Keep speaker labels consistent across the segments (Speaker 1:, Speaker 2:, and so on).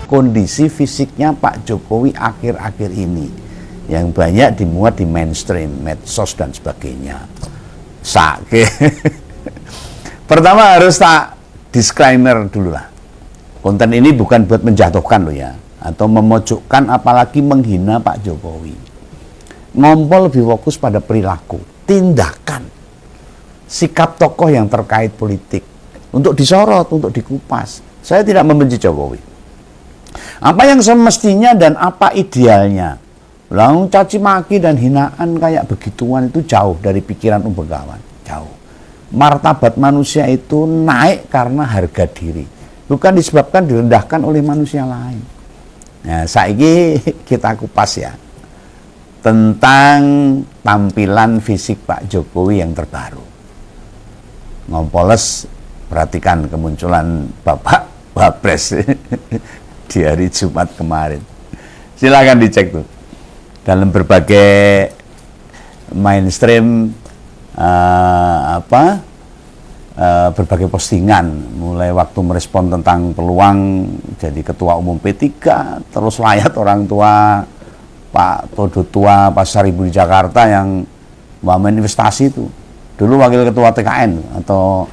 Speaker 1: kondisi fisiknya Pak Jokowi akhir-akhir ini yang banyak dimuat di mainstream, medsos dan sebagainya. Sake. Pertama harus tak disclaimer dulu lah. Konten ini bukan buat menjatuhkan loh ya, atau memojokkan apalagi menghina Pak Jokowi. Ngompol lebih fokus pada perilaku, tindakan, sikap tokoh yang terkait politik untuk disorot, untuk dikupas. Saya tidak membenci Jokowi. Apa yang semestinya dan apa idealnya, lalu caci maki dan hinaan kayak begituan itu jauh dari pikiran Begawan, jauh. Martabat manusia itu naik karena harga diri, bukan disebabkan direndahkan oleh manusia lain. Nah, saiki kita kupas ya tentang tampilan fisik Pak Jokowi yang terbaru. Ngompoles, perhatikan kemunculan Bapak Wapres di hari Jumat kemarin. Silakan dicek tuh. Dalam berbagai mainstream berbagai postingan, mulai waktu merespon tentang peluang jadi ketua umum P3, terus layat orang tua Pak Todo Tua Pasar Ibu di Jakarta yang membangun investasi itu. Dulu wakil ketua TKN atau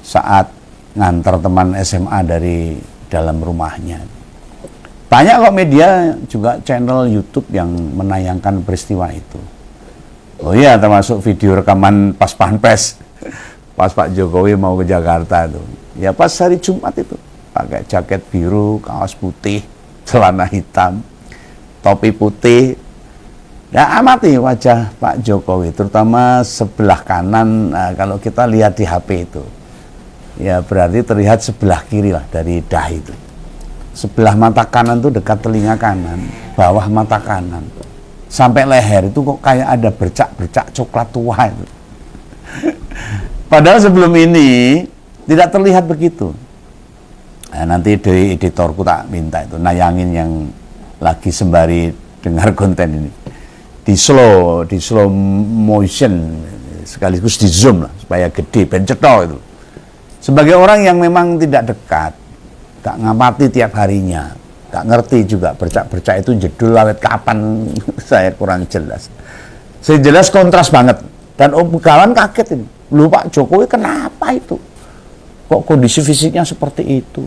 Speaker 1: saat ngantar teman SMA dari dalam rumahnya. Banyak kok media juga channel YouTube yang menayangkan peristiwa itu. Oh iya, termasuk video rekaman pas Pampres, pas Pak Jokowi mau ke Jakarta itu. Ya pas hari Jumat itu, pakai jaket biru, kaos putih, celana hitam, topi putih. Ya amati wajah Pak Jokowi, terutama sebelah kanan. Nah, kalau kita lihat di HP itu, ya berarti terlihat sebelah kiri lah dari dahi itu. Sebelah mata kanan itu dekat telinga kanan, bawah mata kanan. Sampai leher itu kok kayak ada bercak-bercak coklat tua itu. Padahal sebelum ini tidak terlihat begitu. Nah, nanti dari editorku tak minta itu nayangin yang lagi sembari dengar konten ini. Di slow motion, sekaligus di zoom lah supaya gede, ben cetha itu. Sebagai orang yang memang tidak dekat, gak ngamati tiap harinya, gak ngerti juga bercak-bercak itu jedul awet kapan, saya kurang jelas. Saya jelas kontras banget. Dan Begawan kaget ini. Lu Pak Jokowi kenapa itu? Kok kondisi fisiknya seperti itu?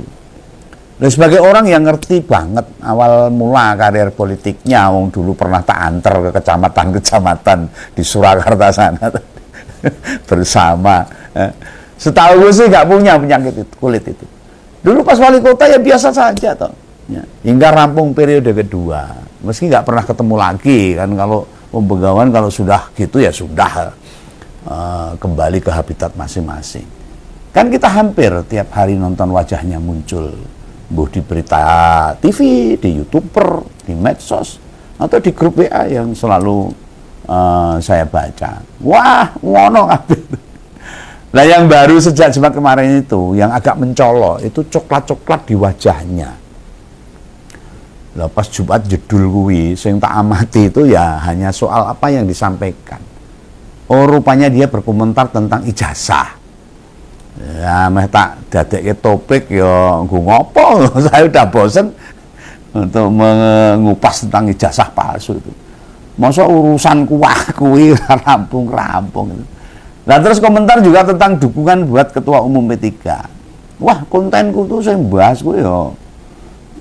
Speaker 1: Dan sebagai orang yang ngerti banget awal mula karir politiknya, wong dulu pernah tak antar ke kecamatan-kecamatan di Surakarta sana bersama. Setahu gue sih gak punya penyakit itu, kulit itu. Dulu pas wali kota ya biasa saja toh. Ya, hingga rampung periode kedua, meski nggak pernah ketemu lagi kan. Kalau Begawan kalau sudah gitu ya sudah kembali ke habitat masing-masing. Kan kita hampir tiap hari nonton wajahnya muncul, buh di berita TV, di YouTuber, di medsos, atau di grup WA yang selalu saya baca. Wah, ngono kabeh. Nah yang baru sejak Jumat kemarin itu, yang agak mencolok, itu coklat-coklat di wajahnya. Lah pas Jumat jedul kuwi, sing tak amati itu ya hanya soal apa yang disampaikan. Oh rupanya dia berkomentar tentang ijazah. Ya meh tak dadekke topik ya nggo ngopo, saya udah bosen untuk mengupas tentang ijazah palsu itu. Masa urusan kuwi rampung-rampung itu. Nah terus komentar juga tentang dukungan buat Ketua Umum P3. Wah kontenku tuh saya bahas gue ya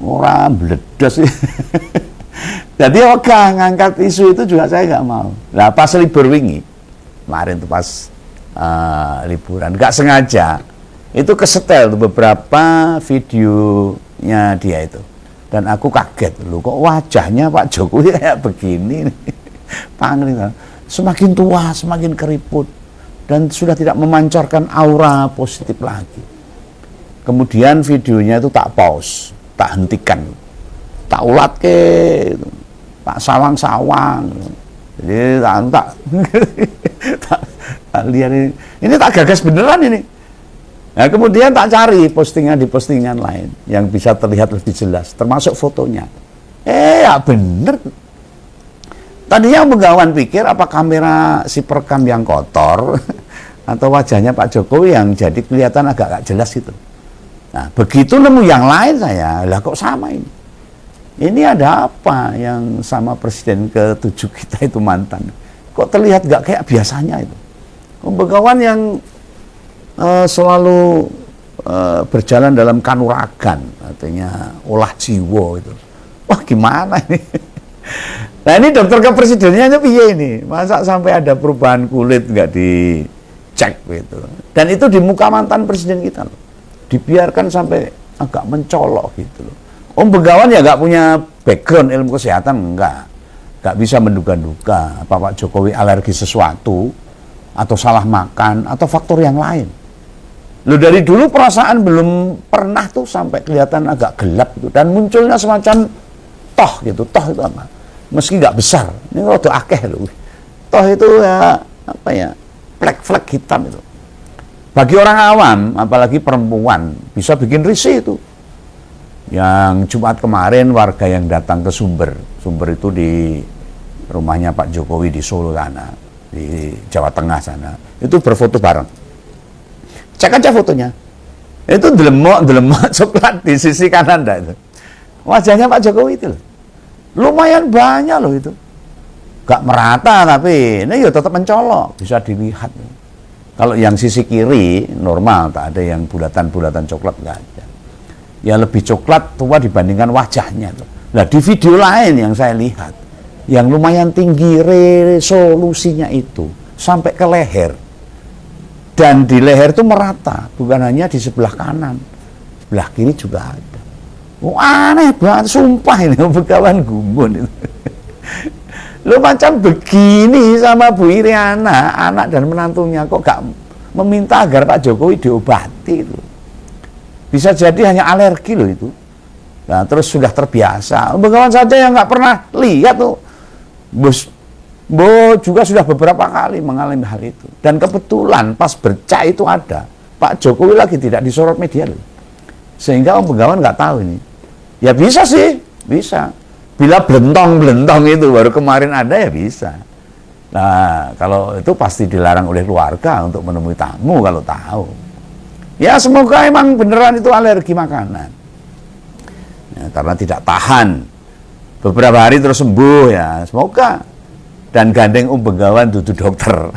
Speaker 1: orang bledos sih. Jadi oke ngangkat isu itu juga saya nggak mau. Nah pas libur wingi kemarin tuh pas liburan nggak sengaja itu kesetel tuh beberapa videonya dia itu. Dan aku kaget loh kok wajahnya Pak Jokowi kayak begini nih. Panglima semakin tua semakin keriput dan sudah tidak memancarkan aura positif lagi. Kemudian videonya itu tak pause, tak hentikan, tak ulat ke, tak sawang-sawang. Jadi tak lihat ini tak gagas beneran ini. Nah kemudian tak cari postingan di postingan lain yang bisa terlihat lebih jelas, termasuk fotonya. Ya bener. Tadinya Begawan pikir apa kamera si perekam yang kotor atau wajahnya Pak Jokowi yang jadi kelihatan agak jelas itu. Nah begitu nemu yang lain saya, lah kok sama ini. ini ada apa yang sama presiden ke-7 kita itu mantan? Kok terlihat nggak kayak biasanya itu? Om Begawan yang selalu berjalan dalam kanuragan, artinya olah jiwa itu. Wah gimana ini? Nah ini dokter kepresidenannya piye ini? Masa sampai ada perubahan kulit nggak dicek gitu? Dan itu di muka mantan presiden kita loh. Dibiarkan sampai agak mencolok gitu loh. Om Begawan ya nggak punya background ilmu kesehatan, nggak bisa menduga-duga apa Pak Jokowi alergi sesuatu atau salah makan atau faktor yang lain. Loh dari dulu perasaan belum pernah tuh sampai kelihatan agak gelap gitu, dan munculnya semacam toh gitu. Toh itu apa? Meski nggak besar, ini rada akeh loh. Toh itu ya apa ya, flek-flek hitam itu. Bagi orang awam, apalagi perempuan, bisa bikin risih itu. Yang Jumat kemarin warga yang datang ke Sumber itu di rumahnya Pak Jokowi di Solo sana, di Jawa Tengah sana, itu berfoto bareng. Cek aja fotonya. Itu delemok coklat di sisi kanan itu. Wajahnya Pak Jokowi itu loh. Lumayan banyak loh itu. Gak merata tapi ini ya tetap mencolok, bisa dilihat. Kalau yang sisi kiri normal, tak ada yang bulatan-bulatan coklat, nggak ada. Ya lebih coklat tua dibandingkan wajahnya tuh. Nah di video lain yang saya lihat, yang lumayan tinggi resolusinya itu sampai ke leher. Dan di leher itu merata, bukan hanya di sebelah kanan, sebelah kiri juga ada. Oh, aneh banget, sumpah ini Begawan gumun itu. Lo macam begini sama Bu Iriana, anak dan menantunya, kok gak meminta agar Pak Jokowi diobati itu. Bisa jadi hanya alergi loh itu. Nah, terus sudah terbiasa. Begawan saja yang nggak pernah lihat tuh, Bo juga sudah beberapa kali mengalami hal itu. Dan kebetulan pas bercak itu ada Pak Jokowi lagi tidak disorot media loh. Sehingga Om Begawan nggak tahu ini. Ya bisa sih, bisa. Bila belentong itu baru kemarin ada ya bisa. Nah, kalau itu pasti dilarang oleh keluarga untuk menemui tamu kalau tahu. Ya semoga emang beneran itu alergi makanan. Ya, karena tidak tahan. Beberapa hari terus sembuh ya, semoga. Dan gandeng Om Begawan dudu dokter.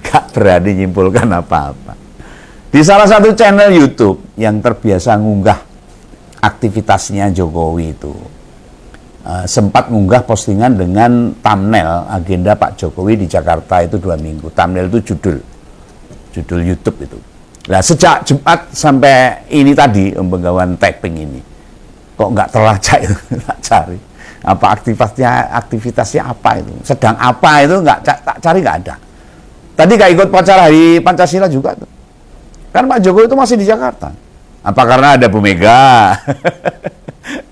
Speaker 1: Gak berani nyimpulkan apa-apa. Di salah satu channel YouTube yang terbiasa ngunggah aktivitasnya Jokowi itu, sempat ngunggah postingan dengan thumbnail agenda Pak Jokowi di Jakarta itu 2 minggu. Thumbnail itu judul YouTube itu. Nah sejak Jumat sampai ini tadi Om Begawan tapping ini, kok nggak terlacak itu, tak cari apa aktivitasnya apa itu, sedang apa itu nggak tak cari, nggak ada. Tadi nggak ikut upacara Hari Pancasila juga tuh, kan Pak Jokowi itu masih di Jakarta. Apa karena ada Bu Mega?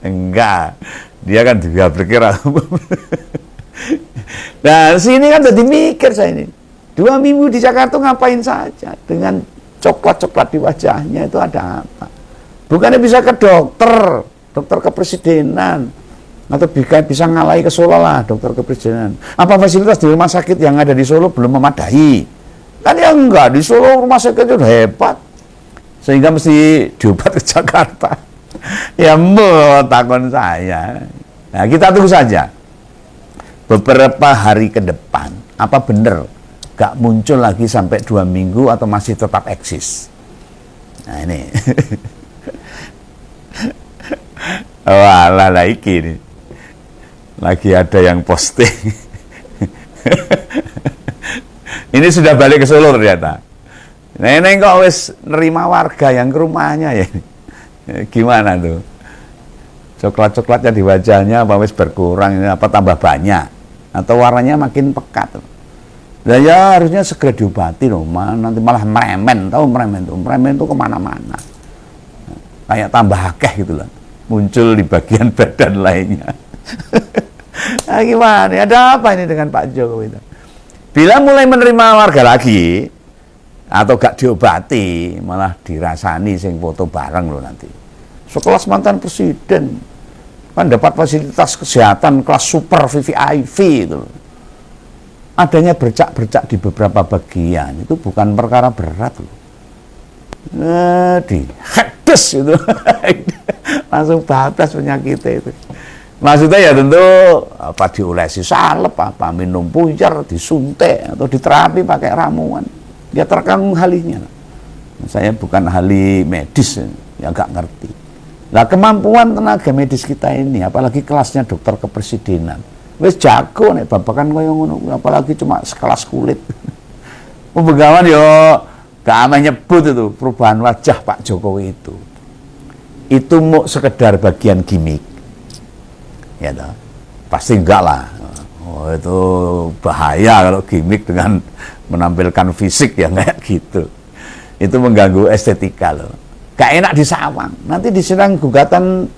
Speaker 1: Enggak, dia kan juga berkira. Nah sini kan jadi mikir saya ini, 2 minggu di Jakarta ngapain saja dengan coklat-coklat di wajahnya itu, ada apa? Bukannya bisa ke dokter kepresidenan, atau bisa ngalahi ke Solo lah dokter kepresidenan. Apa fasilitas di rumah sakit yang ada di Solo belum memadai? Kan ya enggak, di Solo rumah sakit itu udah hebat, sehingga mesti diobat ke Jakarta. Ya mau takon saya. Nah kita tunggu saja beberapa hari ke depan, apa bener gak muncul lagi sampai 2 minggu atau masih tetap eksis. Nah ini walah iki nih, lagi ada yang posting. Ini sudah balik ke Solo ternyata. Neneng kok wis nerima warga yang ke rumahnya ya. Gimana tuh? Coklat-coklatnya di wajahnya apa wis berkurang, apa tambah banyak, atau warnanya makin pekat. Nah ya harusnya segera diobati loh, nanti malah meremen, tahu meremen itu kemana-mana, kayak tambah akeh gitu lah, muncul di bagian badan lainnya. Nah gimana, ada apa ini dengan Pak Jokowi itu? Bila mulai menerima warga lagi, atau gak diobati, malah dirasani sing foto bareng loh nanti. Sekelas mantan presiden, kan dapat fasilitas kesehatan kelas super VVIP itu loh. Adanya bercak-bercak di beberapa bagian itu bukan perkara berat loh. Di hedes itu langsung batas penyakitnya itu. Maksudnya ya tentu apa diolesi salep, apa minum puyer, disuntik atau diterapi pakai ramuan. Ya tergantung ahlinya. Saya bukan ahli medis, ya nggak ngerti. Nah kemampuan tenaga medis kita ini, apalagi kelasnya dokter kepresidenan, wis jago nih babakan koyo ngono, apalagi cuma sekelas kulit. Pembegawan yo gak ameh nyebut itu perubahan wajah Pak Jokowi itu. Itu mau sekedar bagian gimmick. Ya toh. Pasti enggak lah. Oh, itu bahaya kalau gimmick dengan menampilkan fisik ya kayak gitu. Itu mengganggu estetika loh. Gak enak disawang. Nanti diserang gugatan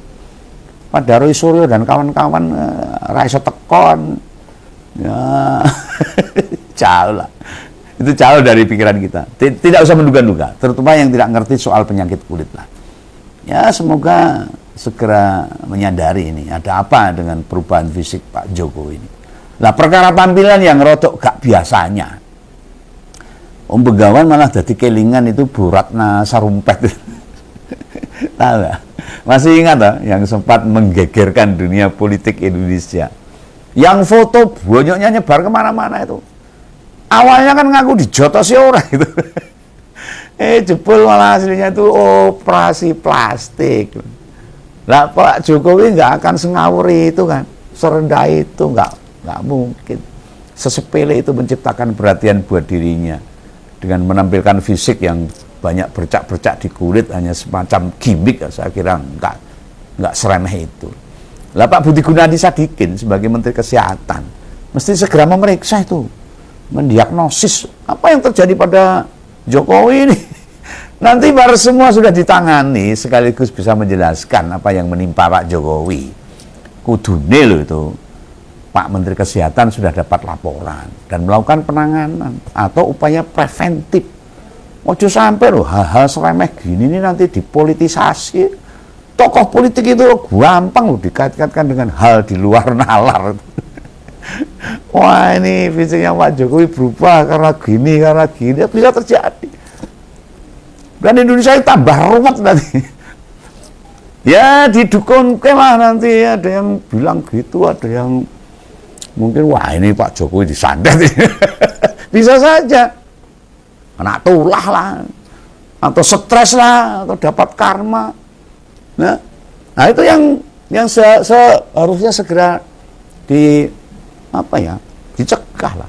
Speaker 1: pada Roy Suryo dan kawan-kawan Raiso Tekon. Ya, jauh lah. Itu jauh dari pikiran kita. Tidak usah menduga-duga, terutama yang tidak ngerti soal penyakit kulit lah. Ya semoga segera menyadari ini ada apa dengan perubahan fisik Pak Jokowi ini. Lah perkara tampilan yang rodok gak biasanya. Om Begawan malah jadi kelingan itu Bu Ratna Sarumpet. Tahu gak? Masih ingat tak yang sempat menggegerkan dunia politik Indonesia? Yang foto bonyoknya nyebar kemana-mana itu. Awalnya kan ngaku dijotosi orang itu. Jebol malah aslinya itu operasi plastik. Lah Pak Jokowi nggak akan sengawur itu kan, serendah itu nggak mungkin. Sesepele itu menciptakan perhatian buat dirinya dengan menampilkan fisik yang banyak bercak-bercak di kulit hanya semacam gimmick. Saya kira nggak seremeh itu. Lah Pak Budi Gunadi Sadikin sebagai Menteri Kesehatan mesti segera memeriksa itu, mendiagnosis apa yang terjadi pada Jokowi ini. Nanti baru semua sudah ditangani sekaligus bisa menjelaskan apa yang menimpa Pak Jokowi. Kudune loh itu Pak Menteri Kesehatan sudah dapat laporan dan melakukan penanganan atau upaya preventif. Ojo sampai loh hal-hal seremeh gini ini nanti dipolitisasi. Tokoh politik itu gampang loh dikait-kaitkan dengan hal di luar nalar. Wah ini visinya Pak Jokowi berubah karena gini, bisa terjadi. Dan Indonesia itu tambah ruwet nanti. Ya didukung lah nanti, ada yang bilang gitu, ada yang mungkin wah ini Pak Jokowi disandet. Bisa saja. Kena tulah lah, atau stres lah, atau dapat karma. Nah itu yang seharusnya segera dicegah lah.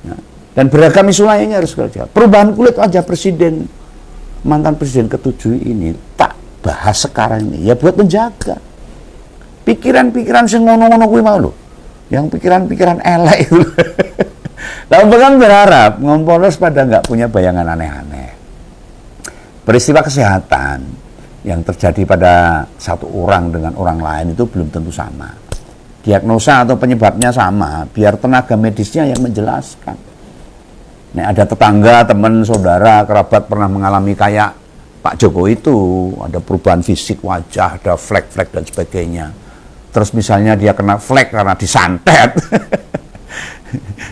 Speaker 1: Nah, dan beragam isu lainnya harus kerja. Perubahan kulit wajah presiden, mantan presiden ke-7 ini tak bahas sekarang ini ya buat menjaga pikiran-pikiran sing ngono-ngono kuwi mau lho. Yang pikiran-pikiran elek itu. Lah kan berharap Kompolnas pada nggak punya bayangan aneh-aneh. Peristiwa kesehatan yang terjadi pada satu orang dengan orang lain itu belum tentu sama. Diagnosa atau penyebabnya sama, biar tenaga medisnya yang menjelaskan. Nek ada tetangga, teman, saudara, kerabat pernah mengalami kayak Pak Jokowi itu, ada perubahan fisik wajah, ada flek-flek dan sebagainya. Terus misalnya dia kena flek karena disantet.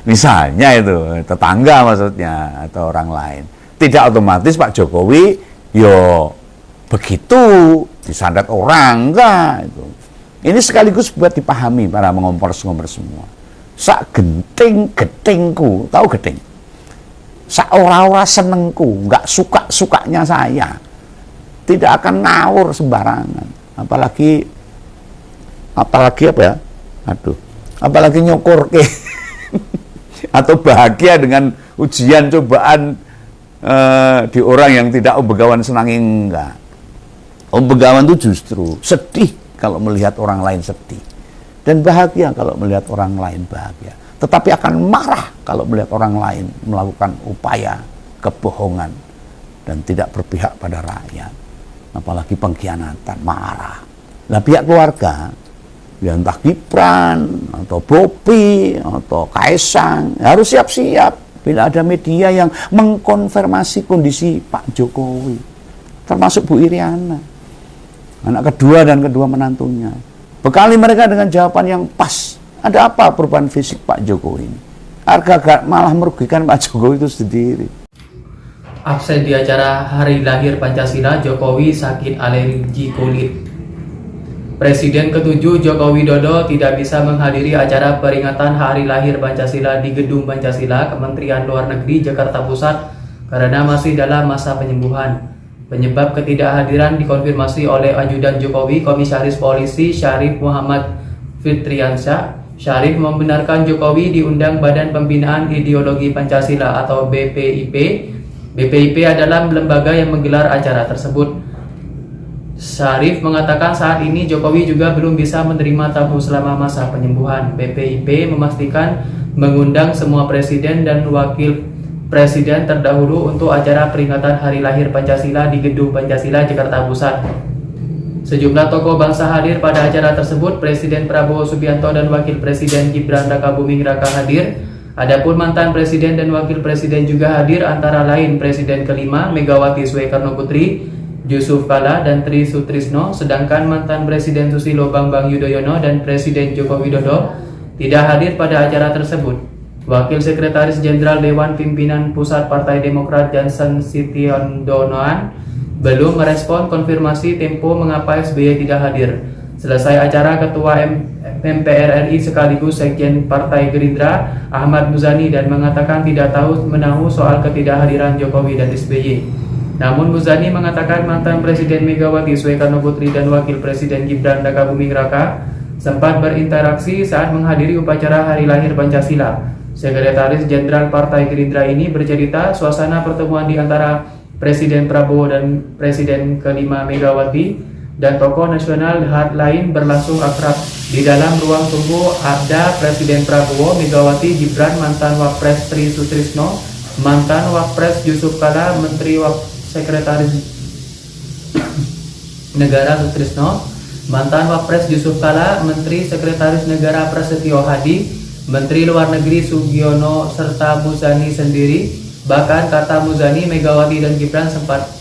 Speaker 1: Misalnya itu, tetangga maksudnya, atau orang lain. Tidak otomatis Pak Jokowi, begitu disantet orang, enggak itu. Ini sekaligus buat dipahami para mengompor-ngompor semua. Sak genting-getingku, tahu geting? Sak ora-ora senengku, enggak suka-sukanya saya. Tidak akan ngawur sembarangan. Apalagi apa ya? Apalagi nyukur ke atau bahagia dengan ujian cobaan di orang yang tidak Om Begawan senangi, enggak. Om Begawan itu justru sedih kalau melihat orang lain sedih dan bahagia kalau melihat orang lain bahagia, tetapi akan marah kalau melihat orang lain melakukan upaya kebohongan dan tidak berpihak pada rakyat, apalagi pengkhianatan, marah. Nah pihak keluarga ya entah Gibran atau Bobi atau Kaisang harus siap-siap bila ada media yang mengkonfirmasi kondisi Pak Jokowi, termasuk Bu Iriana, anak kedua dan kedua menantunya. Bekali mereka dengan jawaban yang pas. Ada apa perubahan fisik Pak Jokowi ini? Harga malah merugikan Pak Jokowi itu sendiri.
Speaker 2: Absen di acara Hari Lahir Pancasila, Jokowi sakit alergi kulit. Presiden ke-7 Joko Widodo tidak bisa menghadiri acara peringatan Hari Lahir Pancasila di Gedung Pancasila, Kementerian Luar Negeri, Jakarta Pusat karena masih dalam masa penyembuhan. Penyebab ketidakhadiran dikonfirmasi oleh Ajudan Jokowi, Komisaris Polisi Syarif Muhammad Fitriansyah. Syarif membenarkan Jokowi diundang Badan Pembinaan Ideologi Pancasila atau BPIP. BPIP adalah lembaga yang menggelar acara tersebut. Syarif mengatakan saat ini Jokowi juga belum bisa menerima tamu selama masa penyembuhan. BPIP memastikan mengundang semua presiden dan wakil presiden terdahulu untuk acara peringatan Hari Lahir Pancasila di Gedung Pancasila, Jakarta Pusat. Sejumlah tokoh bangsa hadir pada acara tersebut. Presiden Prabowo Subianto dan Wakil Presiden Gibran Rakabuming Raka hadir. Adapun mantan presiden dan wakil presiden juga hadir, antara lain Presiden kelima Megawati Soekarno Putri, Yusuf Kala dan Tri Sutrisno, sedangkan mantan Presiden Susilo Bambang Yudhoyono dan Presiden Joko Widodo tidak hadir pada acara tersebut. Wakil Sekretaris Jenderal Dewan Pimpinan Pusat Partai Demokrat Johnson Sitiondonoan belum merespon konfirmasi Tempo mengapa SBY tidak hadir. Selesai acara, Ketua MPR RI sekaligus Sekjen Partai Gerindra Ahmad Muzani dan mengatakan tidak tahu menahu soal ketidakhadiran Jokowi dan SBY. Namun Muzani mengatakan mantan Presiden Megawati Soekarno Putri dan Wakil Presiden Gibran Rakabuming Raka sempat berinteraksi saat menghadiri upacara Hari Lahir Pancasila. Sekretaris Jenderal Partai Gerindra ini bercerita suasana pertemuan di antara Presiden Prabowo dan Presiden kelima Megawati dan tokoh nasional lain berlangsung akrab. Di dalam ruang tunggu ada Presiden Prabowo, Megawati, Gibran, mantan Wapres Tri Sutrisno, mantan Wapres Yusuf Kala, Menteri Sekretaris Negara Sutrisno, mantan Wapres Yusuf Kala, Menteri Sekretaris Negara Prasetyo Hadi, Menteri Luar Negeri Sugiono serta Muzani sendiri. Bahkan kata Muzani, Megawati dan Gibran sempat